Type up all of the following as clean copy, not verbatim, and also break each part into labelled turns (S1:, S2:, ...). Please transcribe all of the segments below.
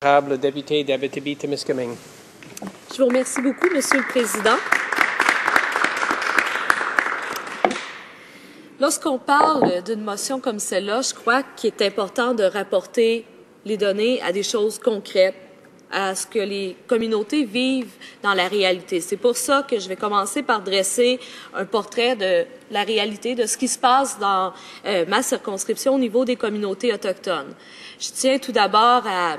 S1: Honorable député d'Abitibi-Témiscamingue.
S2: Je vous remercie beaucoup, Monsieur le Président. Lorsqu'on parle d'une motion comme celle-là, je crois qu'il est important de rapporter les données à des choses concrètes, à ce que les communautés vivent dans la réalité. C'est pour ça que je vais commencer par dresser un portrait de la réalité, de ce qui se passe dans ma circonscription au niveau des communautés autochtones. Je tiens tout d'abord à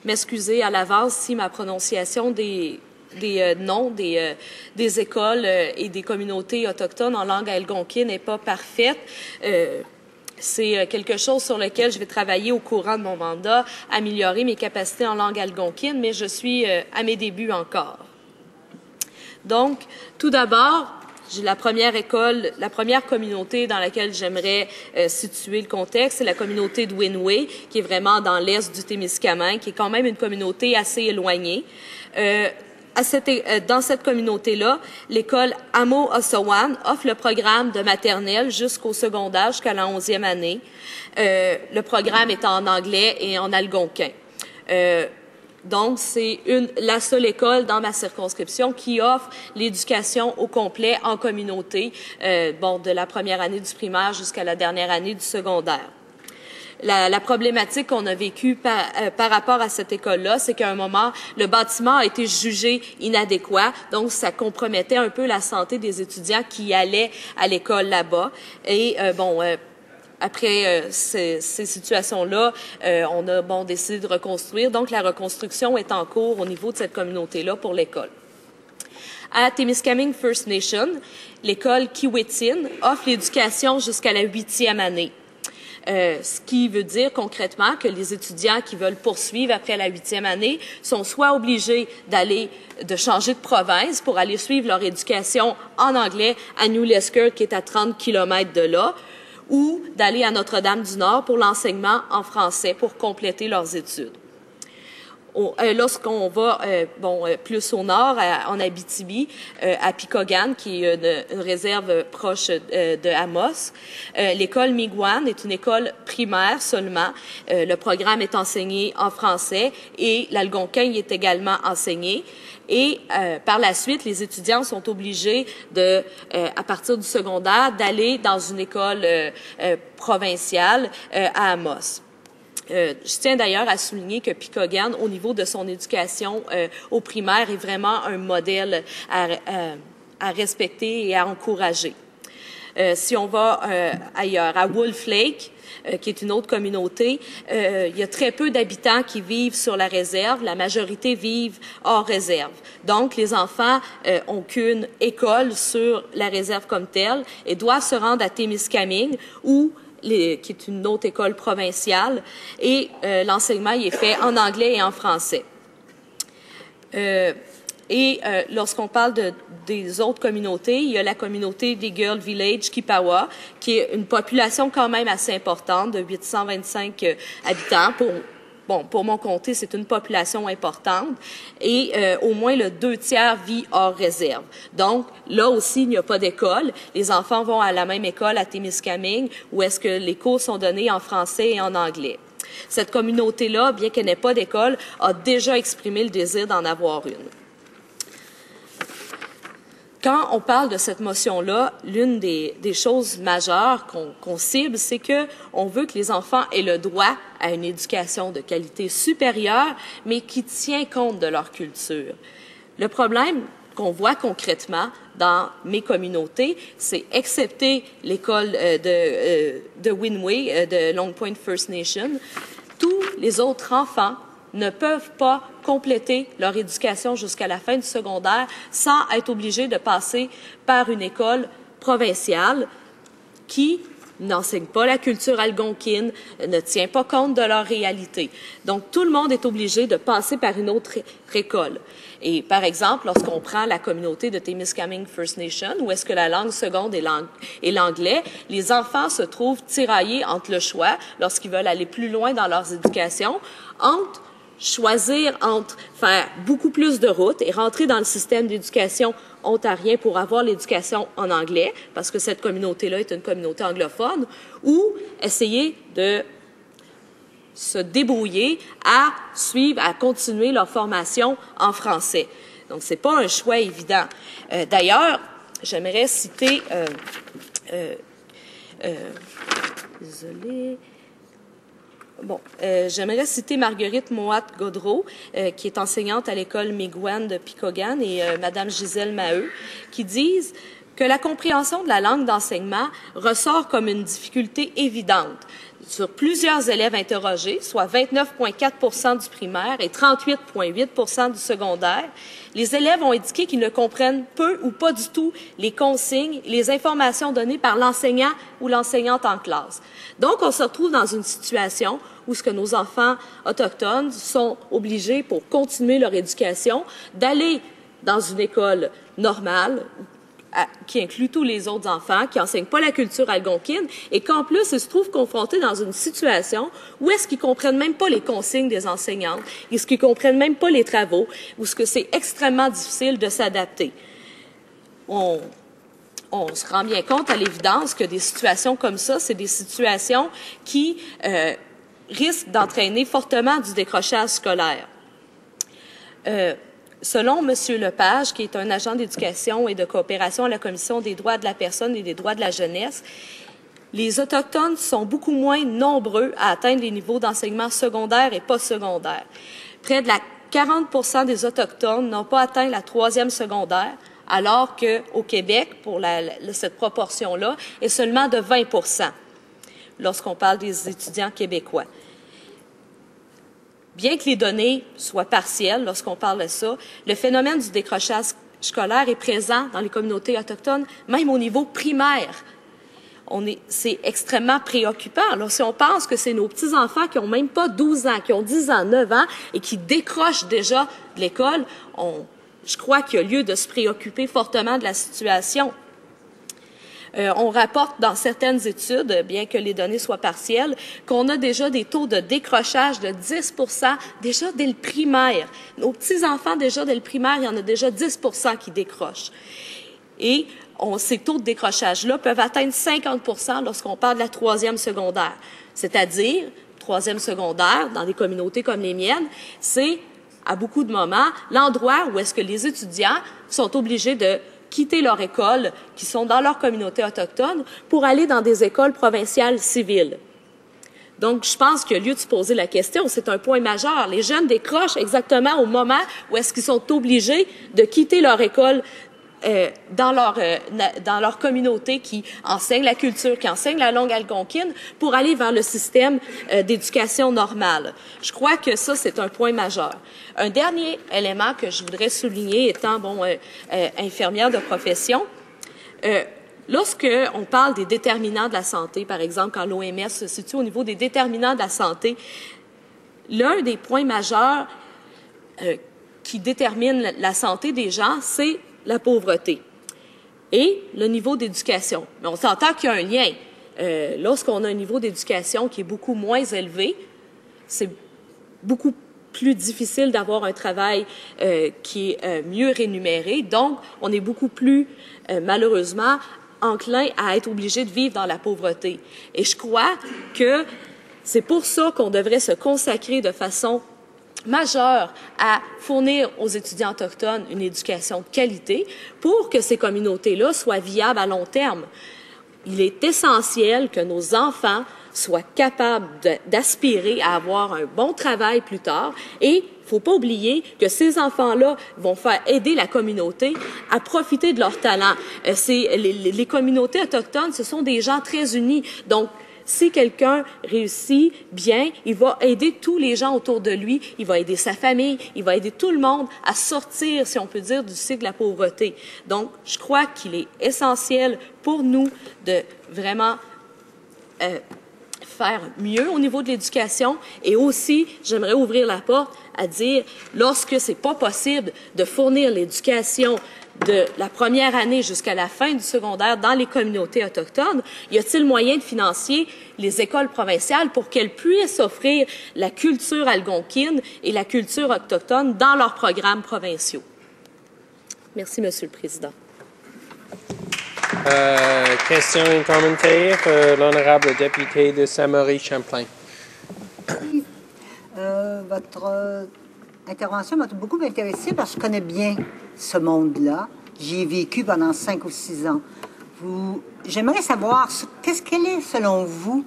S2: m'excuser à l'avance si ma prononciation des noms des écoles et des communautés autochtones en langue algonquine n'est pas parfaite. C'est quelque chose sur lequel je vais travailler au courant de mon mandat, améliorer mes capacités en langue algonquine, mais je suis à mes débuts encore. Donc, tout d'abord, j'ai la première communauté dans laquelle j'aimerais situer le contexte, c'est la communauté de Winway, qui est vraiment dans l'est du Témiscamingue, qui est quand même une communauté assez éloignée. Dans cette communauté-là, l'école Amo-Ossawan offre le programme de maternelle jusqu'au secondaire, jusqu'à la 11e année. Le programme est en anglais et en algonquin. Donc, c'est la seule école dans ma circonscription qui offre l'éducation au complet en communauté, de la première année du primaire jusqu'à la dernière année du secondaire. La problématique qu'on a vécue par rapport à cette école-là, c'est qu'à un moment, le bâtiment a été jugé inadéquat, donc ça compromettait un peu la santé des étudiants qui allaient à l'école là-bas. Et après ces situations-là, on a décidé de reconstruire. Donc la reconstruction est en cours au niveau de cette communauté-là pour l'école. À Témiscamingue First Nation, l'école Kiwetsin offre l'éducation jusqu'à la 8e année. Ce qui veut dire concrètement que les étudiants qui veulent poursuivre après la 8e année sont soit obligés de changer de province pour aller suivre leur éducation en anglais à New Lescure, qui est à 30 km de là, ou d'aller à Notre-Dame-du-Nord pour l'enseignement en français pour compléter leurs études. Lorsqu'on va plus au nord, en Abitibi, à Picogan, qui est une réserve proche de Amos, l'école Miigwech est une école primaire seulement. Le programme est enseigné en français et l'algonquin y est également enseigné. Et par la suite, les étudiants sont obligés à partir du secondaire, d'aller dans une école provinciale à Amos. Je tiens d'ailleurs à souligner que Picogan, au niveau de son éducation au primaire, est vraiment un modèle à respecter et à encourager. Si on va ailleurs, à Wolf Lake, qui est une autre communauté, il y a très peu d'habitants qui vivent sur la réserve. La majorité vivent hors réserve. Donc, les enfants ont qu'une école sur la réserve comme telle et doivent se rendre à Témiscamingue qui est une autre école provinciale, et l'enseignement y est fait en anglais et en français. Lorsqu'on parle des autres communautés, il y a la communauté des Girl Village Kipawa, qui est une population quand même assez importante, de 825 habitants. Pour mon comté, c'est une population importante et au moins le 2/3 vit hors réserve. Donc, là aussi, il n'y a pas d'école. Les enfants vont à la même école à Témiscamingue où est-ce que les cours sont donnés en français et en anglais. Cette communauté-là, bien qu'elle n'ait pas d'école, a déjà exprimé le désir d'en avoir une. Quand on parle de cette motion-là, l'une des choses majeures qu'on cible, c'est qu'on veut que les enfants aient le droit à une éducation de qualité supérieure, mais qui tient compte de leur culture. Le problème qu'on voit concrètement dans mes communautés, c'est excepté l'école de Winway, de Long Point First Nation, tous les autres enfants ne peuvent pas compléter leur éducation jusqu'à la fin du secondaire sans être obligés de passer par une école provinciale qui n'enseigne pas la culture algonquine, ne tient pas compte de leur réalité. Donc, tout le monde est obligé de passer par une autre école. Et par exemple, lorsqu'on prend la communauté de Témiscamingue First Nation, où est-ce que la langue seconde est l'anglais, les enfants se trouvent tiraillés entre le choix, lorsqu'ils veulent aller plus loin dans leurs éducations, entre faire beaucoup plus de routes et rentrer dans le système d'éducation ontarien pour avoir l'éducation en anglais, parce que cette communauté-là est une communauté anglophone, ou essayer de se débrouiller à suivre, à continuer leur formation en français. Donc, ce n'est pas un choix évident. D'ailleurs, j'aimerais citer... désolée. Bon, j'aimerais citer Marguerite Moat-Godreau, qui est enseignante à l'école Miigwech de Picogan, et Madame Gisèle Maheu, qui disent que la compréhension de la langue d'enseignement ressort comme une difficulté évidente. Sur plusieurs élèves interrogés, soit 29,4 du primaire et 38,8 du secondaire, les élèves ont indiqué qu'ils ne comprennent peu ou pas du tout les consignes et les informations données par l'enseignant ou l'enseignante en classe. Donc, on se retrouve dans une situation où ce que nos enfants autochtones sont obligés, pour continuer leur éducation, d'aller dans une école normale, qui inclut tous les autres enfants, qui n'enseignent pas la culture algonquine, et qu'en plus, ils se trouvent confrontés dans une situation où est-ce qu'ils comprennent même pas les consignes des enseignantes, est-ce qu'ils comprennent même pas les travaux, ou ce que c'est extrêmement difficile de s'adapter. On se rend bien compte à l'évidence que des situations comme ça, c'est des situations qui risquent d'entraîner fortement du décrochage scolaire. Selon M. Lepage, qui est un agent d'éducation et de coopération à la Commission des droits de la personne et des droits de la jeunesse, les Autochtones sont beaucoup moins nombreux à atteindre les niveaux d'enseignement secondaire et postsecondaire. Près de 40 des Autochtones n'ont pas atteint la 3e secondaire, alors qu'au Québec, pour cette proportion-là, est seulement de 20 lorsqu'on parle des étudiants québécois. Bien que les données soient partielles lorsqu'on parle de ça, le phénomène du décrochage scolaire est présent dans les communautés autochtones, même au niveau primaire. C'est extrêmement préoccupant. Alors, si on pense que c'est nos petits-enfants qui n'ont même pas 12 ans, qui ont 10 ans, 9 ans et qui décrochent déjà de l'école, je crois qu'il y a lieu de se préoccuper fortement de la situation. On rapporte dans certaines études, bien que les données soient partielles, qu'on a déjà des taux de décrochage de 10 déjà dès le primaire. Nos petits-enfants, déjà dès le primaire, il y en a déjà 10 qui décrochent. Et ces taux de décrochage-là peuvent atteindre 50 lorsqu'on parle de la 3e secondaire. C'est-à-dire, 3e secondaire, dans des communautés comme les miennes, c'est, à beaucoup de moments, l'endroit où est-ce que les étudiants sont obligés de quitter leur école, qui sont dans leur communauté autochtone, pour aller dans des écoles provinciales civiles. Donc, je pense qu'il y a lieu de se poser la question. C'est un point majeur. Les jeunes décrochent exactement au moment où est-ce qu'ils sont obligés de quitter leur école dans leur communauté qui enseigne la culture, qui enseigne la langue algonquine, pour aller vers le système d'éducation normale. Je crois que ça, c'est un point majeur. Un dernier élément que je voudrais souligner, étant infirmière de profession, lorsque on parle des déterminants de la santé, par exemple, quand l'OMS se situe au niveau des déterminants de la santé, l'un des points majeurs qui détermine la santé des gens, c'est la pauvreté et le niveau d'éducation. Mais on s'entend qu'il y a un lien. Lorsqu'on a un niveau d'éducation qui est beaucoup moins élevé, c'est beaucoup plus difficile d'avoir un travail qui est mieux rémunéré. Donc, on est beaucoup plus, malheureusement, enclin à être obligé de vivre dans la pauvreté. Et je crois que c'est pour ça qu'on devrait se consacrer de façon majeure à fournir aux étudiants autochtones une éducation de qualité pour que ces communautés-là soient viables à long terme. Il est essentiel que nos enfants soient capables d'aspirer à avoir un bon travail plus tard et il ne faut pas oublier que ces enfants-là vont faire aider la communauté à profiter de leur talent. Les communautés autochtones, ce sont des gens très unis. Donc, si quelqu'un réussit bien, il va aider tous les gens autour de lui, il va aider sa famille, il va aider tout le monde à sortir, si on peut dire, du cycle de la pauvreté. Donc, je crois qu'il est essentiel pour nous de vraiment faire mieux au niveau de l'éducation et aussi, j'aimerais ouvrir la porte à dire, lorsque c'est pas possible de fournir l'éducation de la première année jusqu'à la fin du secondaire dans les communautés autochtones, y a-t-il moyen de financer les écoles provinciales pour qu'elles puissent offrir la culture algonquine et la culture autochtone dans leurs programmes provinciaux? Merci, Monsieur le Président.
S1: Question et commentaire, l'honorable député de Saint-Maurice-Champlain.
S3: votre intervention m'a beaucoup intéressée parce que je connais bien ce monde-là. J'y ai vécu pendant 5 ou 6 ans. J'aimerais savoir, quelles est, selon vous,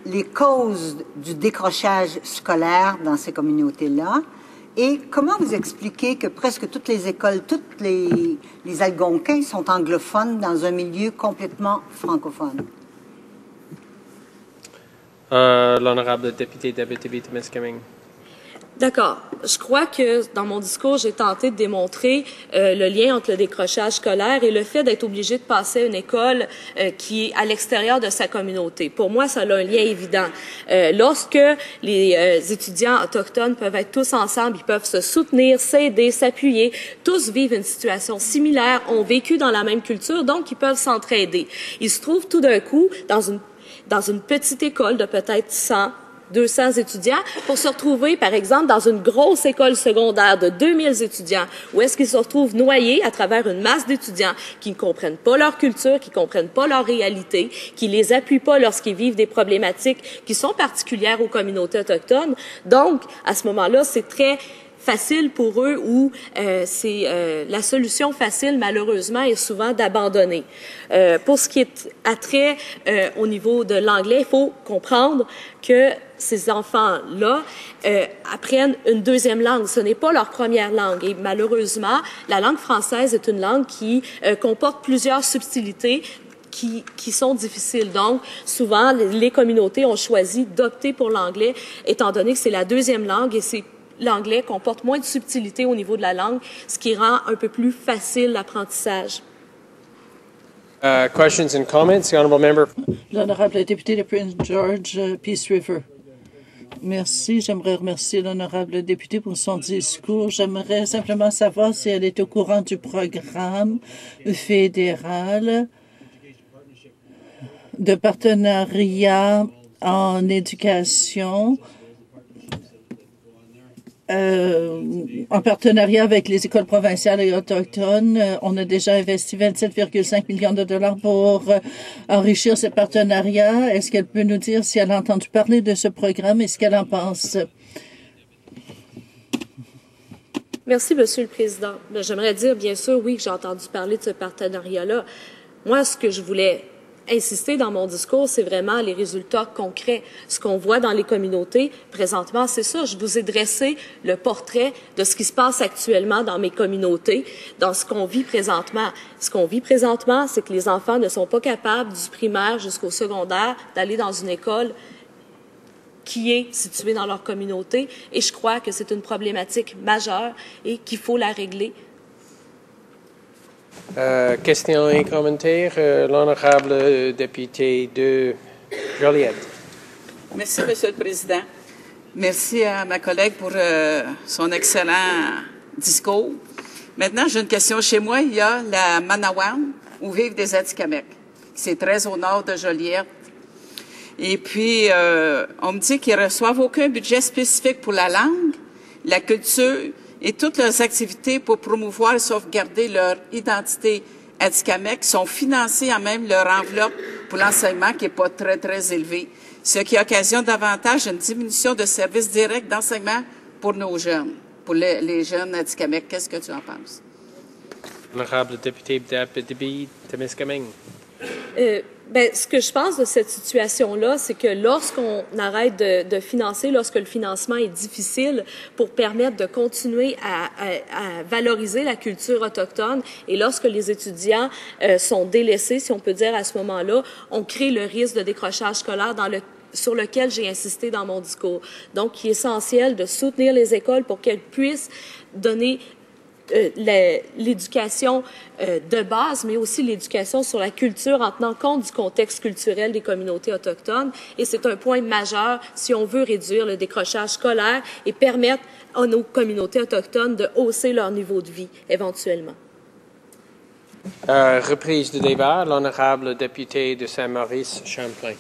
S3: les causes du décrochage scolaire dans ces communautés-là? Et comment vous expliquez que presque toutes les écoles, tous les Algonquins sont anglophones dans un milieu complètement francophone?
S1: L'honorable député d'Abitibi-Témiscamingue.
S2: D'accord. Je crois que dans mon discours, j'ai tenté de démontrer le lien entre le décrochage scolaire et le fait d'être obligé de passer à une école qui est à l'extérieur de sa communauté. Pour moi, ça a un lien évident. Lorsque les étudiants autochtones peuvent être tous ensemble, ils peuvent se soutenir, s'aider, s'appuyer, tous vivent une situation similaire, ont vécu dans la même culture, donc ils peuvent s'entraider. Ils se trouvent tout d'un coup dans une petite école de peut-être 100, 200 étudiants pour se retrouver, par exemple, dans une grosse école secondaire de 2000 étudiants, où est-ce qu'ils se retrouvent noyés à travers une masse d'étudiants qui ne comprennent pas leur culture, qui ne comprennent pas leur réalité, qui les appuient pas lorsqu'ils vivent des problématiques qui sont particulières aux communautés autochtones. Donc, à ce moment-là, c'est très facile pour eux ou la solution facile, malheureusement, est souvent d'abandonner. Pour ce qui est attrait au niveau de l'anglais, il faut comprendre que ces enfants-là apprennent une deuxième langue. Ce n'est pas leur première langue. Et malheureusement, la langue française est une langue qui comporte plusieurs subtilités qui sont difficiles. Donc, souvent, les communautés ont choisi d'opter pour l'anglais, étant donné que c'est la deuxième langue et l'anglais comporte moins de subtilité au niveau de la langue, ce qui rend un peu plus facile l'apprentissage.
S1: Questions and comments? The honourable member.
S4: L'honorable député de Prince George, Peace River. Merci. J'aimerais remercier l'honorable député pour son discours. J'aimerais simplement savoir si elle est au courant du programme fédéral de partenariat en éducation en partenariat avec les écoles provinciales et autochtones. On a déjà investi 27,5 millions de dollars pour enrichir ce partenariat. Est-ce qu'elle peut nous dire si elle a entendu parler de ce programme et ce qu'elle en pense?
S2: Merci, Monsieur le Président. J'aimerais dire, bien sûr, oui, que j'ai entendu parler de ce partenariat-là. Moi, ce que je voulais insister dans mon discours, c'est vraiment les résultats concrets. Ce qu'on voit dans les communautés, présentement, c'est ça. Je vous ai dressé le portrait de ce qui se passe actuellement dans mes communautés, dans ce qu'on vit présentement. Ce qu'on vit présentement, c'est que les enfants ne sont pas capables, du primaire jusqu'au secondaire, d'aller dans une école qui est située dans leur communauté. Et je crois que c'est une problématique majeure et qu'il faut la régler.
S1: Questions et commentaires. L'honorable député de Joliette.
S5: Merci, Monsieur le Président. Merci à ma collègue pour son excellent discours. Maintenant, j'ai une question. Chez moi, il y a la Manawan, où vivent des Atikamekw. C'est très au nord de Joliette. Et puis, on me dit qu'ils ne reçoivent aucun budget spécifique pour la langue, la culture et toutes leurs activités pour promouvoir et sauvegarder leur identité Atikamekw sont financées en même leur enveloppe pour l'enseignement qui n'est pas très, très élevé, ce qui occasionne davantage une diminution de services directs d'enseignement pour nos jeunes, pour les jeunes Atikamekw. Qu'est-ce que tu en penses?
S1: Honorable député d'Abitibi-Témiscamingue.
S2: Ce que je pense de cette situation-là, c'est que lorsqu'on arrête de financer, lorsque le financement est difficile pour permettre de continuer à valoriser la culture autochtone et lorsque les étudiants sont délaissés, si on peut dire à ce moment-là, on crée le risque de décrochage scolaire sur lequel j'ai insisté dans mon discours. Donc, il est essentiel de soutenir les écoles pour qu'elles puissent donner l'éducation de base, mais aussi l'éducation sur la culture en tenant compte du contexte culturel des communautés autochtones. Et c'est un point majeur si on veut réduire le décrochage scolaire et permettre à nos communautés autochtones de hausser leur niveau de vie éventuellement.
S1: Reprise du débat. L'honorable député de Saint-Maurice, Champlain.